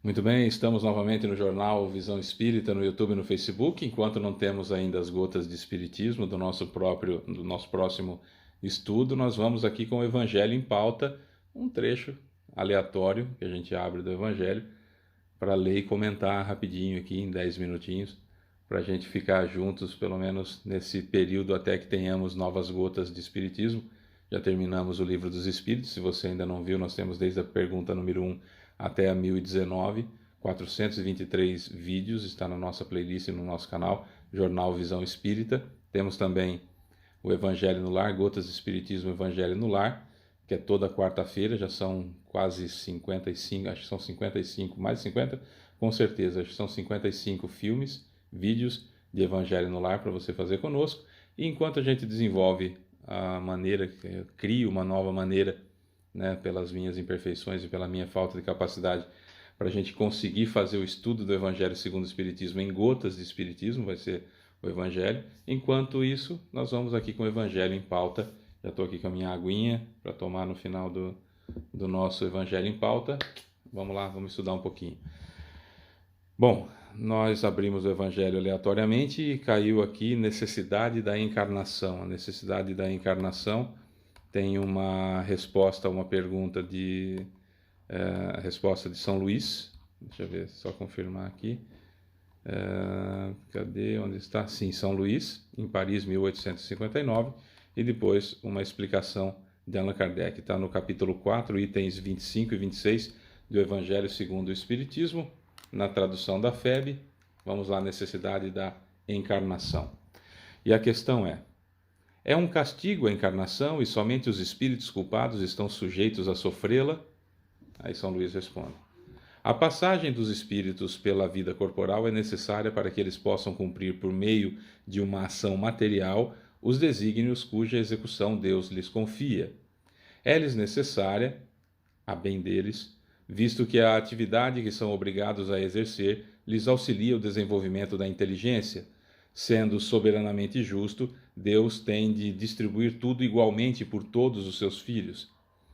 Muito bem, estamos novamente no jornal Visão Espírita, no YouTube e no Facebook, enquanto não temos ainda as gotas de Espiritismo do nosso próximo estudo, nós vamos aqui com o Evangelho em pauta, um trecho aleatório que a gente abre do Evangelho para ler e comentar rapidinho aqui em 10 minutinhos, para a gente ficar juntos, pelo menos nesse período até que tenhamos novas gotas de Espiritismo. Já terminamos o Livro dos Espíritos, se você ainda não viu, nós temos desde a pergunta número 1 até a 1019, 423 vídeos, está na nossa playlist e no nosso canal, Jornal Visão Espírita. Temos também o Evangelho no Lar, Gotas de Espiritismo, Evangelho no Lar, que é toda quarta-feira, já são quase 55, acho que são 55, mais de 50, com certeza, acho que são 55 filmes, vídeos de Evangelho no Lar para você fazer conosco. E enquanto a gente desenvolve a maneira, crio uma nova maneira, né, pelas minhas imperfeições e pela minha falta de capacidade, para a gente conseguir fazer o estudo do Evangelho segundo o Espiritismo em gotas de Espiritismo, vai ser o Evangelho. Enquanto isso, nós vamos aqui com o Evangelho em pauta. Já estou aqui com a minha aguinha para tomar no final do nosso Evangelho em pauta. Vamos lá, vamos estudar um pouquinho. Bom, nós abrimos o Evangelho aleatoriamente e caiu aqui necessidade da encarnação. A necessidade da encarnação tem uma resposta a uma pergunta a resposta de São Luís. Deixa eu ver, só confirmar aqui. Cadê? Onde está? Sim, São Luís, em Paris, 1859. E depois uma explicação de Allan Kardec. Está no capítulo 4, itens 25 e 26 do Evangelho segundo o Espiritismo, na tradução da FEB. Vamos lá, necessidade da encarnação. E a questão é um castigo a encarnação e somente os espíritos culpados estão sujeitos a sofrê-la? Aí São Luís responde: a passagem dos espíritos pela vida corporal é necessária para que eles possam cumprir por meio de uma ação material os desígnios cuja execução Deus lhes confia. É-lhes necessária, a bem deles, visto que a atividade que são obrigados a exercer lhes auxilia o desenvolvimento da inteligência. Sendo soberanamente justo, Deus tem de distribuir tudo igualmente por todos os seus filhos.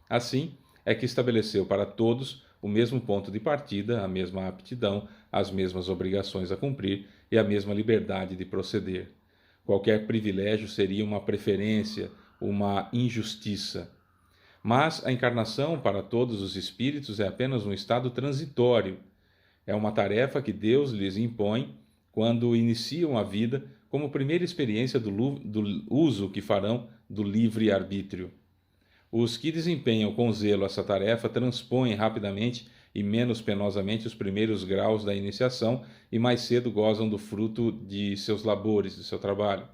Assim, é que estabeleceu para todos o mesmo ponto de partida, a mesma aptidão, as mesmas obrigações a cumprir e a mesma liberdade de proceder. Qualquer privilégio seria uma preferência, uma injustiça. Mas a encarnação para todos os espíritos é apenas um estado transitório. É uma tarefa que Deus lhes impõe quando iniciam a vida, como primeira experiência do uso que farão do livre-arbítrio. Os que desempenham com zelo essa tarefa transpõem rapidamente e menos penosamente os primeiros graus da iniciação e mais cedo gozam do fruto de seus labores, de seu trabalho.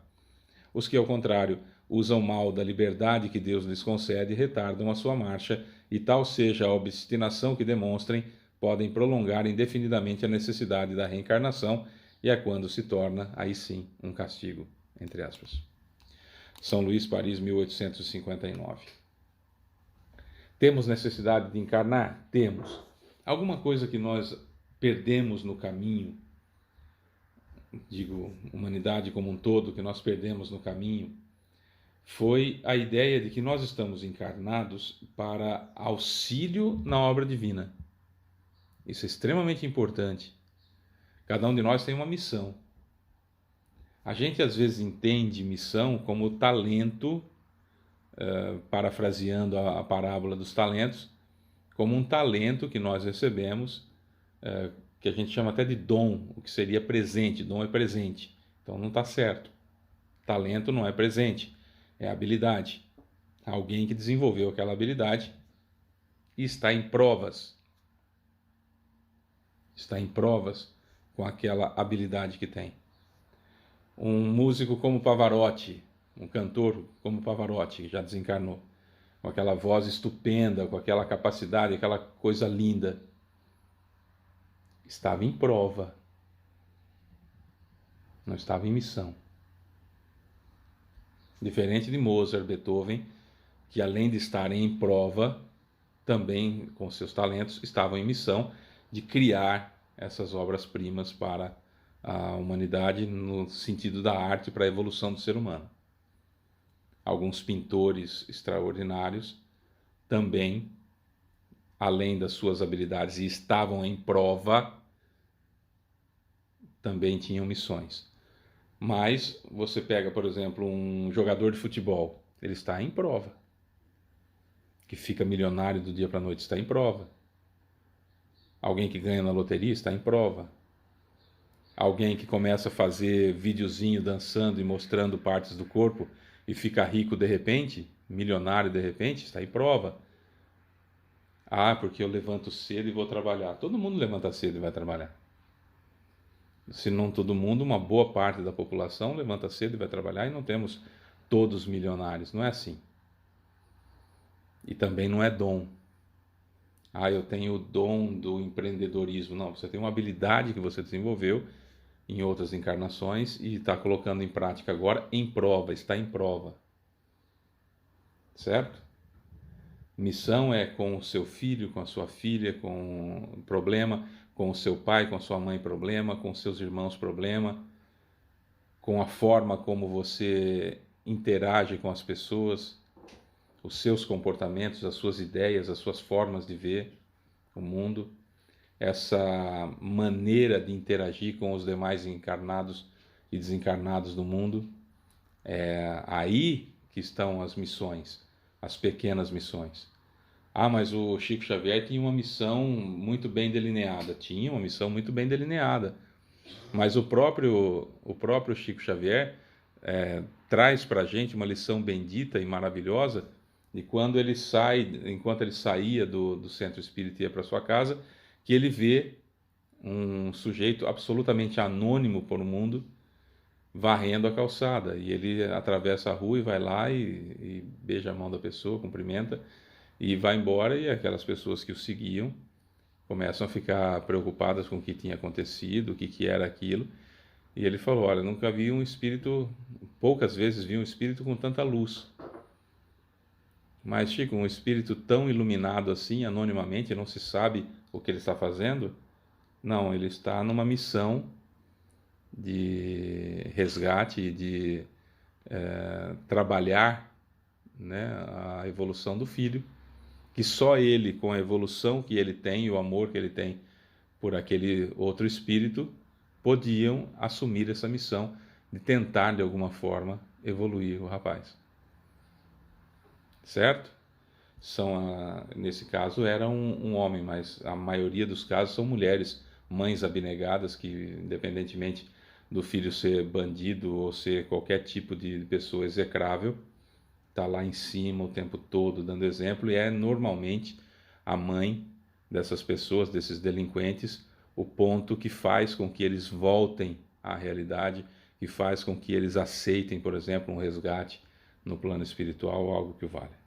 Os que, ao contrário, usam mal da liberdade que Deus lhes concede retardam a sua marcha, e tal seja a obstinação que demonstrem, podem prolongar indefinidamente a necessidade da reencarnação, e é quando se torna, aí sim, um castigo, entre aspas. São Luís, Paris, 1859. Temos necessidade de encarnar? Temos. Alguma coisa que nós perdemos no caminho, digo, humanidade como um todo, que nós perdemos no caminho, foi a ideia de que nós estamos encarnados para auxílio na obra divina. Isso é extremamente importante. Cada um de nós tem uma missão. A gente às vezes entende missão como talento, parafraseando a parábola dos talentos, como um talento que nós recebemos, que a gente chama até de dom, o que seria presente. Dom é presente. Então não está certo. Talento não é presente, é habilidade. Alguém que desenvolveu aquela habilidade e está em provas. Está em provas com aquela habilidade que tem. Um músico como Pavarotti, um cantor como Pavarotti, que já desencarnou, com aquela voz estupenda, com aquela capacidade, aquela coisa linda, estava em prova, não estava em missão. Diferente de Mozart, Beethoven, que além de estarem em prova, também com seus talentos, estavam em missão de criar essas obras-primas para a humanidade no sentido da arte para a evolução do ser humano. Alguns pintores extraordinários também além das suas habilidades e estavam em prova, também tinham missões. Mas você pega, por exemplo, um jogador de futebol, ele está em prova. Que fica milionário do dia para a noite está em prova. Alguém que ganha na loteria está em prova. Alguém que começa a fazer videozinho dançando e mostrando partes do corpo e fica rico de repente, milionário de repente, está em prova. Ah, porque eu levanto cedo e vou trabalhar. Todo mundo levanta cedo e vai trabalhar. Se não todo mundo, uma boa parte da população levanta cedo e vai trabalhar e não temos todos milionários. Não é assim. E também não é dom. Ah, eu tenho o dom do empreendedorismo. Não, você tem uma habilidade que você desenvolveu em outras encarnações e está colocando em prática agora em prova, está em prova. Certo? Missão é com o seu filho, com a sua filha, com problema, com o seu pai, com a sua mãe, problema, com seus irmãos, problema, com a forma como você interage com as pessoas, os seus comportamentos, as suas ideias, as suas formas de ver o mundo, essa maneira de interagir com os demais encarnados e desencarnados do mundo. É aí que estão as missões, as pequenas missões. Ah, mas o Chico Xavier tinha uma missão muito bem delineada. Tinha uma missão muito bem delineada. Mas o próprio Chico Xavier traz para a gente uma lição bendita e maravilhosa de quando ele sai, enquanto ele saía do centro espírita e ia para sua casa, que ele vê um sujeito absolutamente anônimo por o mundo varrendo a calçada. E ele atravessa a rua e vai lá e beija a mão da pessoa, cumprimenta e vai embora. E aquelas pessoas que o seguiam começam a ficar preocupadas com o que tinha acontecido, o que era aquilo. E ele falou: olha, nunca vi um espírito, poucas vezes vi um espírito com tanta luz. Mas, Chico, um espírito tão iluminado assim, anonimamente, não se sabe o que ele está fazendo? Não, ele está numa missão de resgate, de trabalhar, né, a evolução do filho, que só ele, com a evolução que ele tem e o amor que ele tem por aquele outro espírito, podiam assumir essa missão de tentar, de alguma forma, evoluir o rapaz. Certo? Nesse caso era um homem, mas a maioria dos casos são mulheres, mães abnegadas que, independentemente do filho ser bandido ou ser qualquer tipo de pessoa execrável, está lá em cima o tempo todo dando exemplo, e é normalmente a mãe dessas pessoas, desses delinquentes, o ponto que faz com que eles voltem à realidade, que faz com que eles aceitem, por exemplo, um resgate no plano espiritual ou algo que o valha.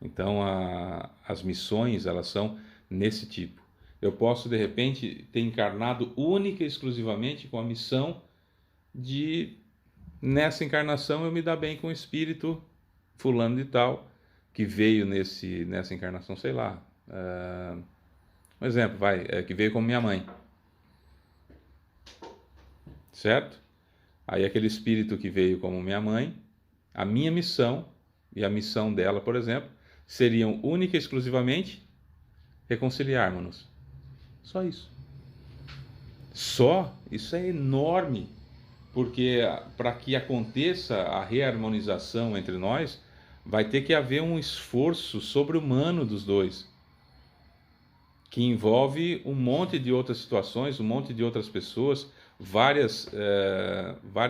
Então, as missões, elas são nesse tipo. Eu posso, de repente, ter encarnado única e exclusivamente com a missão de, nessa encarnação, eu me dar bem com o espírito fulano de tal, que veio nessa encarnação, sei lá. Um exemplo, que veio como minha mãe. Certo? Aí aquele espírito que veio como minha mãe, a minha missão e a missão dela, por exemplo, seriam única e exclusivamente reconciliarmos-nos. Só isso. Só? Isso é enorme, porque para que aconteça a reharmonização entre nós, vai ter que haver um esforço sobre-humano dos dois, que envolve um monte de outras situações, um monte de outras pessoas, várias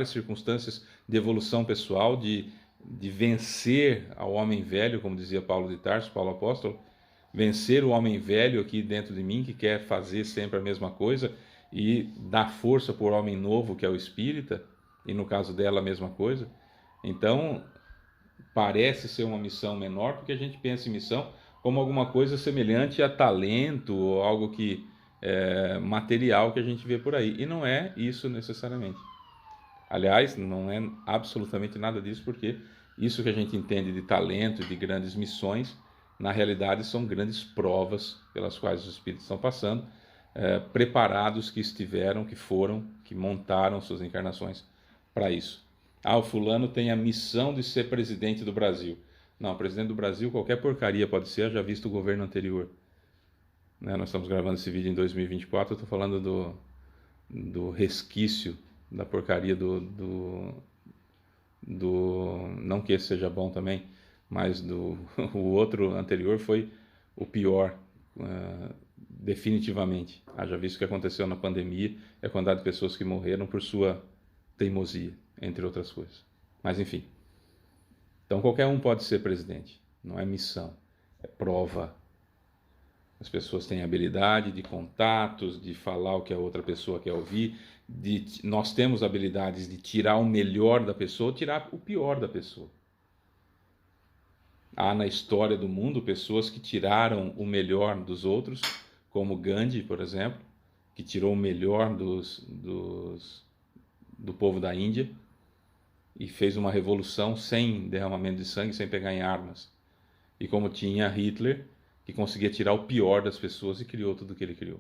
circunstâncias de evolução pessoal, de vencer ao homem velho, como dizia Paulo de Tarso, Paulo Apóstolo, vencer o homem velho aqui dentro de mim, que quer fazer sempre a mesma coisa, e dar força por homem novo, que é o espírita, e no caso dela a mesma coisa. Então, parece ser uma missão menor, porque a gente pensa em missão como alguma coisa semelhante a talento, ou algo que material que a gente vê por aí, e não é isso necessariamente. Aliás, não é absolutamente nada disso, porque isso que a gente entende de talento, de grandes missões, na realidade são grandes provas pelas quais os espíritos estão passando, preparados que estiveram, que foram, que montaram suas encarnações para isso. Ah, o fulano tem a missão de ser presidente do Brasil. Não, presidente do Brasil, qualquer porcaria pode ser, já visto o governo anterior. né? Nós estamos gravando esse vídeo em 2024, eu estou falando do resquício da porcaria não que esse seja bom também, mas o outro anterior foi o pior, definitivamente. Haja visto o que aconteceu na pandemia e a quantidade de pessoas que morreram por sua teimosia, entre outras coisas. Mas enfim. Então qualquer um pode ser presidente, não é missão, é prova. As pessoas têm habilidade de contatos, de falar o que a outra pessoa quer ouvir, nós temos habilidades de tirar o melhor da pessoa, tirar o pior da pessoa. Há na história do mundo pessoas que tiraram o melhor dos outros, como Gandhi, por exemplo, que tirou o melhor do povo da Índia e fez uma revolução sem derramamento de sangue, sem pegar em armas. E como tinha Hitler, que conseguia tirar o pior das pessoas e criou tudo o que ele criou.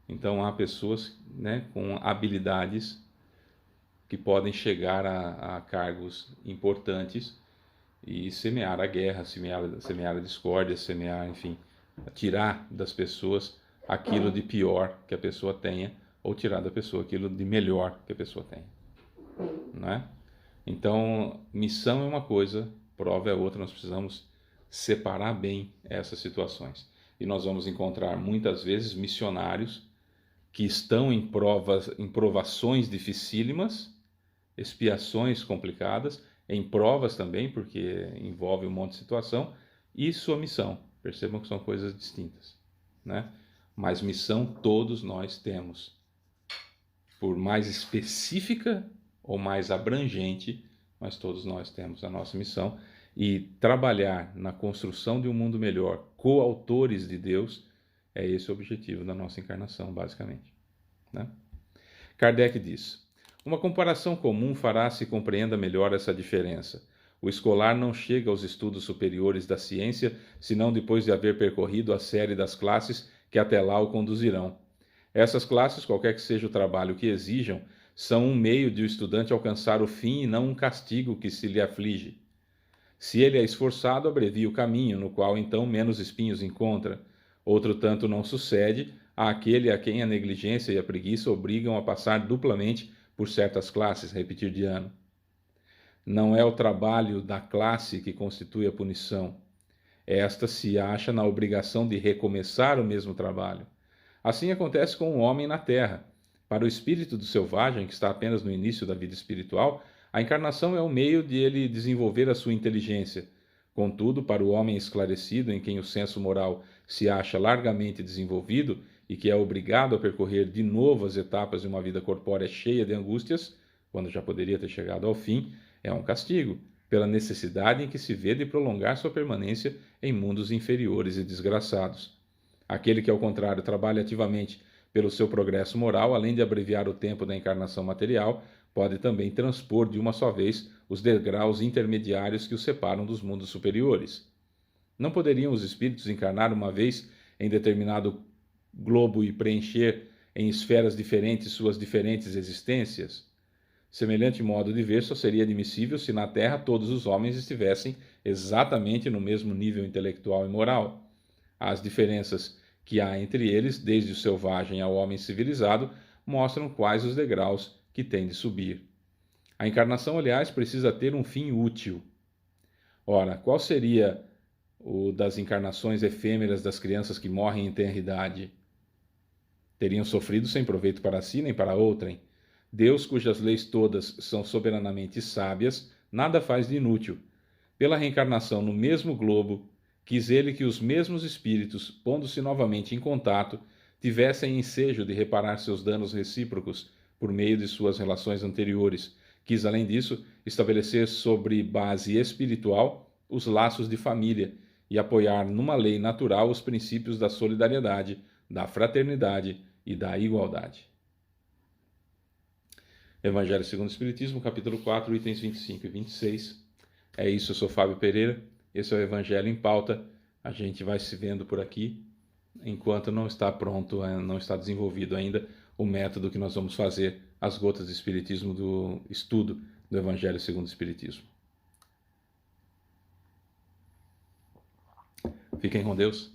Então há pessoas, né, com habilidades que podem chegar a cargos importantes e semear a guerra, semear a discórdia, semear, enfim, tirar das pessoas aquilo de pior que a pessoa tenha ou tirar da pessoa aquilo de melhor que a pessoa tenha. Não é? Então, missão é uma coisa, prova é outra, nós precisamos separar bem essas situações. E nós vamos encontrar muitas vezes missionários que estão em provações dificílimas, expiações complicadas, em provas também, porque envolve um monte de situação, e sua missão. Percebam que são coisas distintas, né? Mas missão todos nós temos. Por mais específica ou mais abrangente, mas todos nós temos a nossa missão. E trabalhar na construção de um mundo melhor, coautores de Deus, é esse o objetivo da nossa encarnação, basicamente, né? Kardec diz: uma comparação comum fará se compreenda melhor essa diferença. O escolar não chega aos estudos superiores da ciência, senão depois de haver percorrido a série das classes que até lá o conduzirão. Essas classes, qualquer que seja o trabalho que exijam, são um meio de o estudante alcançar o fim e não um castigo que se lhe aflige. Se ele é esforçado, abrevia o caminho, no qual então menos espinhos encontra. Outro tanto não sucede àquele a quem a negligência e a preguiça obrigam a passar duplamente por certas classes, repetir de ano. Não é o trabalho da classe que constitui a punição. Esta se acha na obrigação de recomeçar o mesmo trabalho. Assim acontece com o homem na terra. Para o espírito do selvagem, que está apenas no início da vida espiritual, a encarnação é o meio de ele desenvolver a sua inteligência. Contudo, para o homem esclarecido, em quem o senso moral se acha largamente desenvolvido e que é obrigado a percorrer de novo as etapas de uma vida corpórea cheia de angústias, quando já poderia ter chegado ao fim, é um castigo, pela necessidade em que se vê de prolongar sua permanência em mundos inferiores e desgraçados. Aquele que, ao contrário, trabalha ativamente pelo seu progresso moral, além de abreviar o tempo da encarnação material, pode também transpor de uma só vez os degraus intermediários que os separam dos mundos superiores. Não poderiam os espíritos encarnar uma vez em determinado globo e preencher em esferas diferentes suas diferentes existências? Semelhante modo de ver só seria admissível se na Terra todos os homens estivessem exatamente no mesmo nível intelectual e moral. As diferenças que há entre eles, desde o selvagem ao homem civilizado, mostram quais os degraus que tem de subir. A encarnação, aliás, precisa ter um fim útil. Ora, qual seria o das encarnações efêmeras das crianças que morrem em tenra idade? Teriam sofrido sem proveito para si nem para outrem. Deus, cujas leis todas são soberanamente sábias, nada faz de inútil. Pela reencarnação no mesmo globo, quis ele que os mesmos espíritos, pondo-se novamente em contato, tivessem ensejo de reparar seus danos recíprocos por meio de suas relações anteriores. Quis, além disso, estabelecer sobre base espiritual os laços de família e apoiar numa lei natural os princípios da solidariedade, da fraternidade e da igualdade. Evangelho segundo o Espiritismo, capítulo 4, itens 25 e 26. É isso, eu sou Fábio Pereira, esse é o Evangelho em Pauta. A gente vai se vendo por aqui, enquanto não está pronto, não está desenvolvido ainda o método que nós vamos fazer, as gotas de Espiritismo do estudo do Evangelho segundo o Espiritismo. Fiquem com Deus.